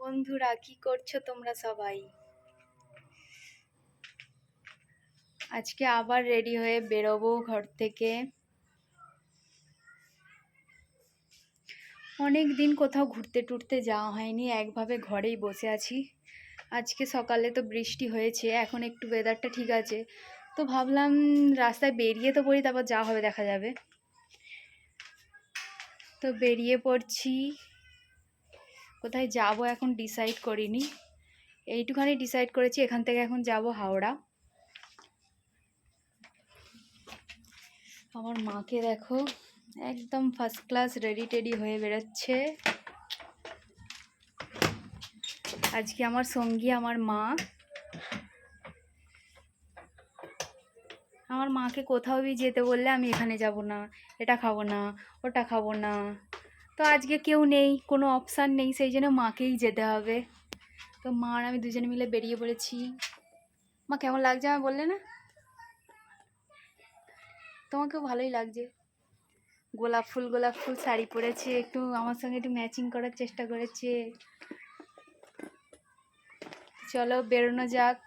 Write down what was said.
বন্ধুরা কি করছো তোমরা সবাই? আজকে আবার রেডি হয়ে বেরোবো ঘর থেকে। অনেক দিন কোথাও ঘুরতে টুরতে যাওয়া হয়নি, একভাবে ঘরেই বসে আছি। আজকে সকালে তো বৃষ্টি হয়েছে, এখন একটু ওয়েদারটা ঠিক আছে, তো ভাবলাম রাস্তায় বেরিয়ে তো পড়ি, তারপর যা হবে দেখা যাবে। তো বেরিয়ে পড়ছি। কোথায় যাব এখন ডিসাইড করিনি, এইটুখানি ডিসাইড করেছি, এখান থেকে এখন যাব হাওড়া। আমার মাকে দেখো, একদম ফার্স্ট ক্লাস রেডি টেডি হয়ে বেরোচ্ছে। আজকে আমার সঙ্গী আমার মা। আমার মাকে কোথাও যেতে বললে আমি এখানে যাব না, এটা খাবো না, ওটা খাবো না। তো আজকে কেউ নেই, কোনো অপশান নেই, সেই জন্য মাকেই যেতে হবে। তো মা আর আমি দুজনে মিলে বেরিয়ে পড়েছি। মা কেমন লাগছে আমি বললে না? তোমাকেও ভালোই লাগছে। গোলাপ ফুল শাড়ি পরেছে, একটু আমার সঙ্গে একটু ম্যাচিং করার চেষ্টা করেছে। চলো বেরোনো যাক।